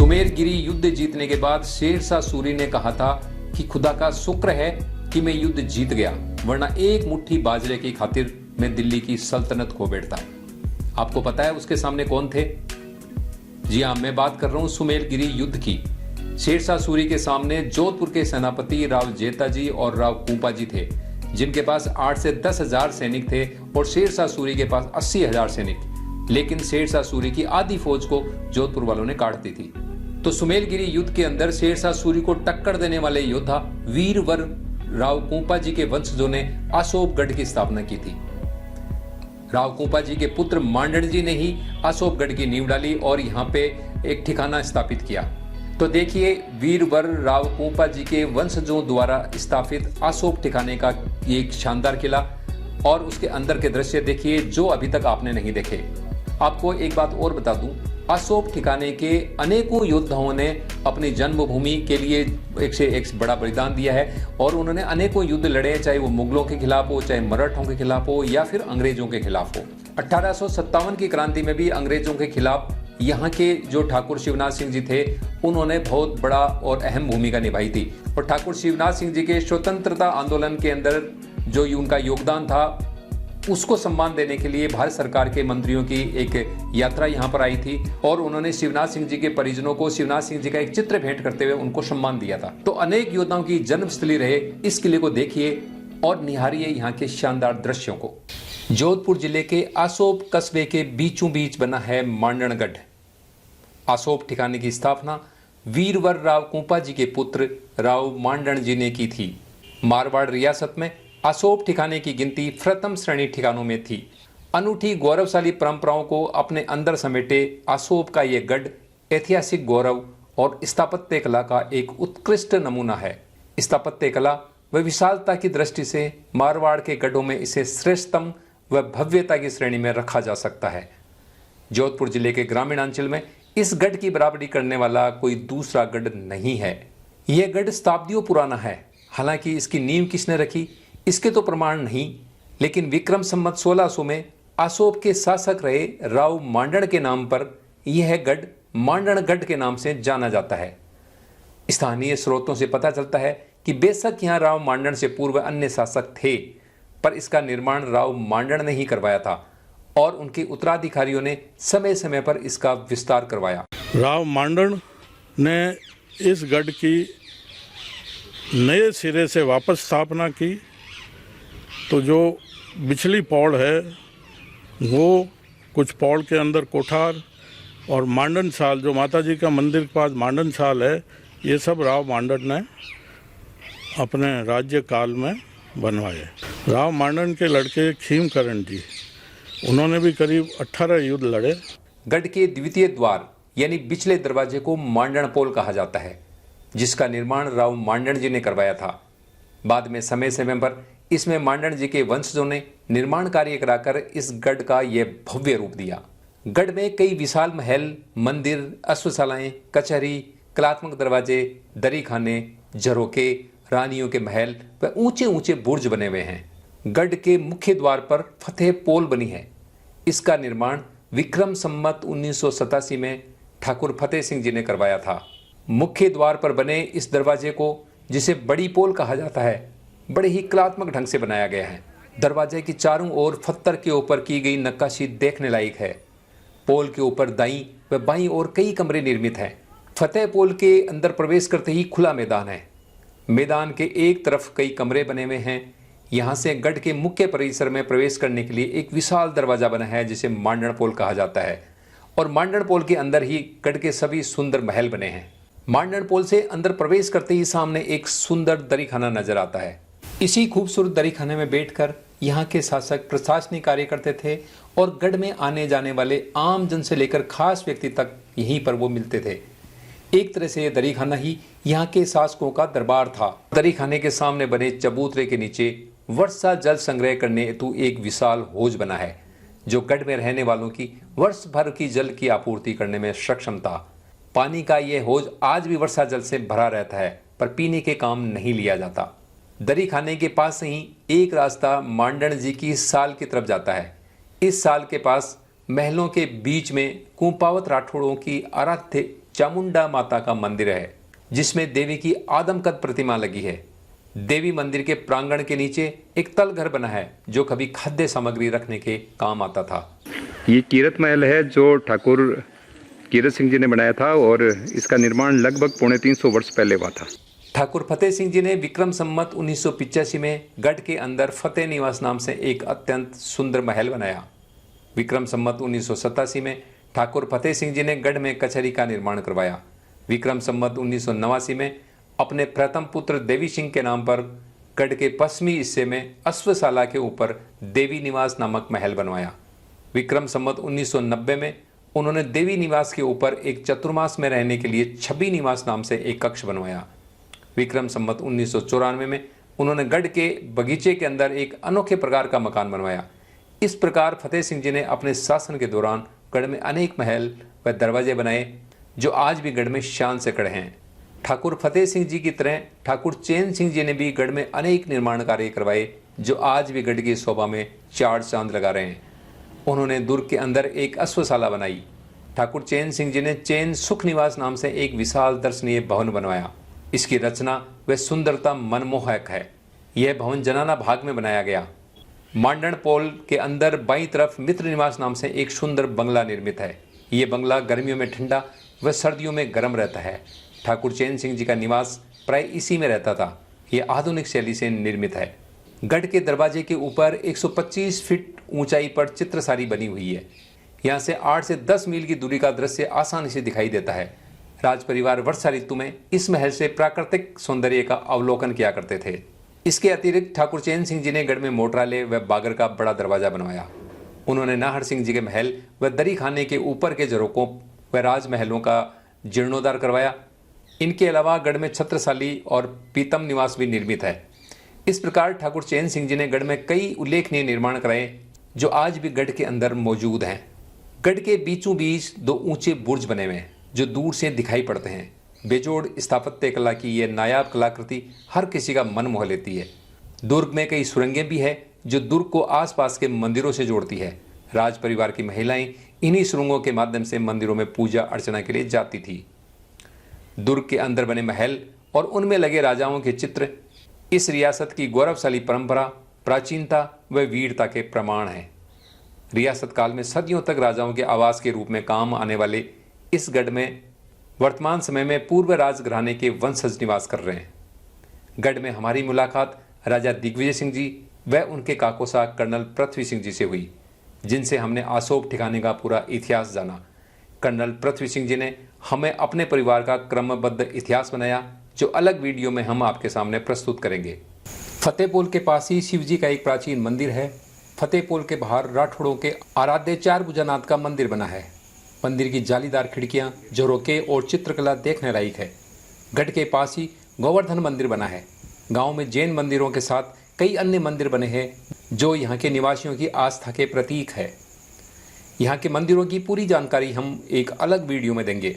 सुमेरगिरी युद्ध जीतने के बाद शेरशाह सूरी ने कहा था कि खुदा का शुक्र है कि मैं युद्ध जीत गया, वरना एक मुट्ठी बाजरे की खातिर मैं दिल्ली की सल्तनत खो बैठता। आपको पता है उसके सामने कौन थे? जी हाँ, मैं बात कर रहा हूं सुमेरगिरी युद्ध की। शेरशाह सूरी के सामने जोधपुर के सेनापति राव जेताजी और राव कुंपाजी थे, जिनके पास 8 से 10 हजार सैनिक थे और शेरशाह सूरी के पास 80,000 सैनिक। लेकिन शेरशाह सूरी की आधी फौज को जोधपुर वालों ने काट दी थी। तो सुमेरगिरी युद्ध के अंदर शेरशाह सूरी को टक्कर देने वाले योद्धा वीरवर राव कुंपाजी के वंशजों ने आसोपगढ़ की स्थापना की थी। राव कुंपाजी के पुत्र मांडन जी ने ही आसोपगढ़ की नींव डाली और यहाँ पे एक ठिकाना स्थापित किया। तो देखिए, वीरवर राव कुंपाजी के वंशजों द्वारा स्थापित आसोप ठिकाने का एक शानदार किला और उसके अंदर के दृश्य देखिए जो अभी तक आपने नहीं देखे। आपको एक बात और बता दूं, आसोप ठिकाने के अनेकों योद्धाओं ने अपनी जन्मभूमि के लिए एक से एक बड़ा बलिदान दिया है और उन्होंने अनेकों युद्ध लड़े, चाहे वो मुगलों के खिलाफ हो, चाहे मराठों के खिलाफ हो या फिर अंग्रेजों के खिलाफ हो। 1857 की क्रांति में भी अंग्रेजों के खिलाफ यहाँ के जो ठाकुर शिवनाथ सिंह जी थे, उन्होंने बहुत बड़ा और अहम भूमिका निभाई थी। और ठाकुर शिवनाथ सिंह जी के स्वतंत्रता आंदोलन के अंदर जो उनका योगदान था, उसको सम्मान देने के लिए भारत सरकार के मंत्रियों की एक यात्रा यहाँ पर आई थी और उन्होंने शिवनाथ सिंह जी के परिजनों को शिवनाथ सिंह जी का एक चित्र भेंट करते हुए उनको सम्मान दिया था। तो अनेक योद्धाओं की जन्मस्थली रहे इस किले को देखिए और निहारिए यहाँ के शानदार दृश्यों को। जोधपुर जिले के आसोप कस्बे के बीचों बीच बना है मांडणगढ़। आसोप ठिकाने की स्थापना वीरवर राव कुंपाजी के पुत्र राव मांडन जी ने की थी। मारवाड़ रियासत में आसोप ठिकाने की गिनती प्रथम श्रेणी ठिकानों में थी। अनूठी गौरवशाली परंपराओं को अपने अंदर समेटे आसोप का ये गढ़ ऐतिहासिक गौरव और स्थापत्य कला का एक उत्कृष्ट नमूना है। स्थापत्य कला व विशालता की दृष्टि से मारवाड़ के गढ़ों में इसे श्रेष्ठतम व भव्यता की श्रेणी में रखा जा सकता है। जोधपुर जिले के ग्रामीणांचल में इस गढ़ की बराबरी करने वाला कोई दूसरा गढ़ नहीं है। यह गढ़ शताब्दियों पुराना है। हालांकि इसकी नींव किसने रखी इसके तो प्रमाण नहीं, लेकिन विक्रम संवत 1600 में आसोप के शासक रहे राव मांडन के नाम पर यह गढ़ मांडणगढ़ के नाम से जाना जाता है। स्थानीय स्रोतों से पता चलता है कि बेशक यहाँ राव मांडन से पूर्व अन्य शासक थे, पर इसका निर्माण राव मांडन ने ही करवाया था और उनके उत्तराधिकारियों ने समय समय पर इसका विस्तार करवाया। राव मांडन ने इस गढ़ की नए सिरे से वापस स्थापना की। तो जो बिछली पौड़ है वो कुछ पौड़ के अंदर कोठार और मांडन साल, जो माता जी का मंदिर के पास मांडन साल है, ये सब राव मांडन ने अपने राज्य काल में बनवाए। राव मांडन के लड़के खीमकरण जी, उन्होंने भी करीब 18 युद्ध लड़े। गढ़ के द्वितीय द्वार यानी बिचले दरवाजे को मांडन पोल कहा जाता है, जिसका निर्माण राव मांडन जी ने करवाया था। बाद में समय समय पर इसमें मांडन जी के वंशजों ने निर्माण कार्य कराकर इस गढ़ का यह भव्य रूप दिया। गढ़ में कई विशाल महल, मंदिर, अश्वशालाएं, कचहरी, कलात्मक दरवाजे, दरी खाने, झरोके, रानियों के महल व ऊंचे ऊंचे बुर्ज बने हुए हैं। गढ़ के मुख्य द्वार पर फतेह पोल बनी है। इसका निर्माण विक्रम संवत 1987 में ठाकुर फतेह सिंह जी ने करवाया था। मुख्य द्वार पर बने इस दरवाजे को, जिसे बड़ी पोल कहा जाता है, बड़े ही कलात्मक ढंग से बनाया गया है। दरवाजे की चारों ओर पत्थर के ऊपर की गई नक्काशी देखने लायक है। पोल के ऊपर दाईं व बाईं ओर कई कमरे निर्मित हैं। फतेह पोल के अंदर प्रवेश करते ही खुला मैदान है। मैदान के एक तरफ कई कमरे बने हुए हैं। यहाँ से गढ़ के मुख्य परिसर में प्रवेश करने के लिए एक विशाल दरवाजा बना है, जिसे मांडन पोल कहा जाता है। और मांडन पोल के अंदर ही गढ़ के सभी सुंदर महल बने हैं। मांडन पोल से अंदर प्रवेश करते ही सामने एक सुंदर दरी खाना नजर आता है। इसी खूबसूरत दरी खाने में बैठकर यहाँ के शासक प्रशासनिक कार्य करते थे और गढ़ में आने जाने वाले आम जन से लेकर खास व्यक्ति तक यहीं पर वो मिलते थे। एक तरह से दरी खाना ही यहाँ के शासकों का दरबार था। दरी खाने के सामने बने चबूतरे के नीचे वर्षा जल संग्रह करने हेतु एक विशाल हौज बना है, जो गढ़ में रहने वालों की वर्ष भर की जल की आपूर्ति करने में सक्षम था। पानी का यह हौज आज भी वर्षा जल से भरा रहता है, पर पीने के काम नहीं लिया जाता। दरी खाने के पास से ही एक रास्ता मांडन जी की साल की तरफ जाता है। इस साल के पास महलों के बीच में कुंपावत राठौड़ों की आराध्य चामुंडा माता का मंदिर है, जिसमें देवी की आदमकद प्रतिमा लगी है। देवी मंदिर के प्रांगण के नीचे एक तल घर बना है, जो कभी खाद्य सामग्री रखने के काम आता था। ये कीरत महल है जो ठाकुर कीरत सिंह जी ने बनाया था और इसका निर्माण लगभग 350 वर्ष पहले हुआ था। ठाकुर फतेह सिंह जी ने विक्रम संमत 1985 में गढ़ के अंदर फतेह निवास नाम से एक अत्यंत सुंदर महल बनाया। विक्रम संमत 1987 में ठाकुर फतेह सिंह जी ने गढ़ में कचहरी का निर्माण करवाया। विक्रम संमत 1989 में अपने प्रथम पुत्र देवी सिंह के नाम पर गढ़ के पश्चिमी हिस्से में अश्वशाला के ऊपर देवी निवास नामक महल बनवाया। विक्रम संमत 1990 में उन्होंने देवी निवास के ऊपर एक चतुर्मास में रहने के लिए छवि निवास नाम से एक कक्ष बनवाया। विक्रम संमत 1994 में उन्होंने गढ़ के बगीचे के अंदर एक अनोखे प्रकार का मकान बनवाया। इस प्रकार फतेह सिंह जी ने अपने शासन के दौरान गढ़ में अनेक महल व दरवाजे बनाए, जो आज भी गढ़ में शान से खड़े हैं। ठाकुर फतेह सिंह जी की तरह ठाकुर चैन सिंह जी ने भी गढ़ में अनेक निर्माण कार्य करवाए, जो आज भी गढ़ की शोभा में चार चांद लगा रहे हैं। उन्होंने दुर्ग के अंदर एक अश्वशाला बनाई। ठाकुर चैन सिंह जी ने चैन सुख निवास नाम से एक विशाल दर्शनीय भवन बनवाया। इसकी रचना व सुंदरता मनमोहक है। यह भवन जनाना भाग में बनाया गया। मांडण पोल के अंदर बाईं तरफ मित्र निवास नाम से एक सुंदर बंगला निर्मित है। ये बंगला गर्मियों में ठंडा व सर्दियों में गर्म रहता है। ठाकुर चैन सिंह जी का निवास प्राय इसी में रहता था। यह आधुनिक शैली से निर्मित है। गढ़ के दरवाजे के ऊपर 125 फीट ऊंचाई पर चित्रसारी बनी हुई है। यहाँ से 8 से 10 मील की दूरी का दृश्य आसानी से दिखाई देता है। राज परिवार वर्षा ऋतु में इस महल से प्राकृतिक सौंदर्य का अवलोकन किया करते थे। इसके अतिरिक्त ठाकुर चैन सिंह जी ने गढ़ में मोटराले व बागर का बड़ा दरवाजा बनवाया। उन्होंने नाहर सिंह जी के महल व दरी खाने के ऊपर के झरोकों व राजमहलों का जीर्णोद्धार करवाया। इनके अलावा गढ़ में छत्रसाली और पीतम निवास भी निर्मित है। इस प्रकार ठाकुर चैन सिंह जी ने गढ़ में कई उल्लेखनीय निर्माण कराए, जो आज भी गढ़ के अंदर मौजूद हैं। गढ़ के बीचों बीच 2 ऊंचे बुर्ज बने हुए हैं, जो दूर से दिखाई पड़ते हैं। बेजोड़ स्थापत्य कला की यह नायाब कलाकृति हर किसी का मन मोह लेती है। दुर्ग में कई सुरंगें भी है, जो दुर्ग को आसपास के मंदिरों से जोड़ती है। राज परिवार की महिलाएं इन्हीं सुरंगों के माध्यम से मंदिरों में पूजा अर्चना के लिए जाती थी। दुर्ग के अंदर बने महल और उनमें लगे राजाओं के चित्र इस रियासत की गौरवशाली परंपरा, प्राचीनता व वीरता के प्रमाण हैं। रियासत काल में सदियों तक राजाओं के आवास के रूप में काम आने वाले इस गढ़ में वर्तमान समय में पूर्व राजघराने के वंशज निवास कर रहे हैं। गढ़ में हमारी मुलाकात राजा दिग्विजय सिंह जी व उनके काकोसा कर्नल पृथ्वी सिंह जी से हुई, जिनसे हमने आसोप ठिकाने का पूरा इतिहास जाना। कर्नल पृथ्वी सिंह जी ने हमें अपने परिवार का क्रमबद्ध इतिहास बनाया, जो अलग वीडियो में हम आपके सामने प्रस्तुत करेंगे। फतेहपुर के पास ही शिव जी का एक प्राचीन मंदिर है। फतेहपुर के बाहर राठौड़ों के आराध्य चार भुजानाथ का मंदिर बना है। मंदिर की जालीदार खिड़कियां, झरोके और चित्रकला देखने लायक है। गढ़ के पास ही गोवर्धन मंदिर बना है। गांव में जैन मंदिरों के साथ कई अन्य मंदिर बने हैं, जो यहाँ के निवासियों की आस्था के प्रतीक है। यहाँ के मंदिरों की पूरी जानकारी हम एक अलग वीडियो में देंगे।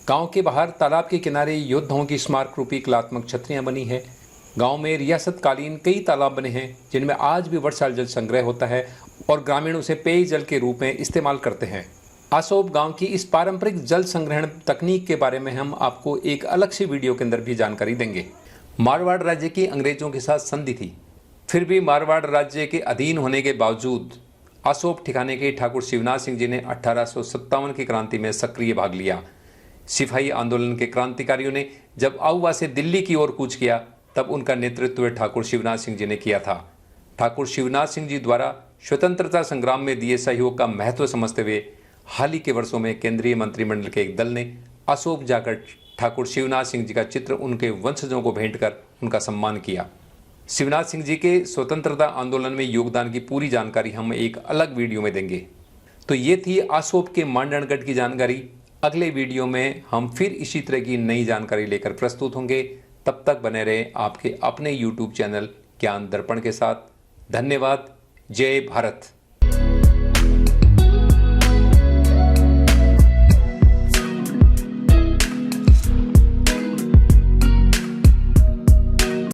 गांव के बाहर तालाब के किनारे योद्धाओं की स्मारक रूपी कलात्मक छतरियां बनी है। गांव में रियासतकालीन कई तालाब बने हैं, जिनमें आज भी वर्षा जल संग्रह होता है और ग्रामीण उसे पेयजल के रूप में इस्तेमाल करते हैं। आसोप गांव की इस पारंपरिक जल संग्रहण तकनीक के बारे में हम आपको एक अलग से वीडियो के अंदर भी जानकारी देंगे। मारवाड़ राज्य की अंग्रेजों के साथ संधि थी, फिर भी मारवाड़ राज्य के अधीन होने के बावजूद आसोप ठिकाने के ठाकुर शिवनाथ सिंह जी ने 1857 की क्रांति में सक्रिय भाग लिया। सिपाही आंदोलन के क्रांतिकारियों ने जब आउवा से दिल्ली की ओर कूच किया, तब उनका नेतृत्व ठाकुर शिवनाथ सिंह जी ने किया था। ठाकुर शिवनाथ सिंह जी द्वारा स्वतंत्रता संग्राम में दिए सहयोग का महत्व समझते हुए हाल ही के वर्षों में केंद्रीय मंत्रिमंडल के एक दल ने आसोप जाकर ठाकुर शिवनाथ सिंह जी का चित्र उनके वंशजों को भेंट कर उनका सम्मान किया। शिवनाथ सिंह जी के स्वतंत्रता आंदोलन में योगदान की पूरी जानकारी हम एक अलग वीडियो में देंगे। तो ये थी आसोप के मांडणगढ़ की जानकारी। अगले वीडियो में हम फिर इसी तरह की नई जानकारी लेकर प्रस्तुत होंगे। तब तक बने रहे आपके अपने YouTube चैनल ज्ञान दर्पण के साथ। धन्यवाद। जय भारत।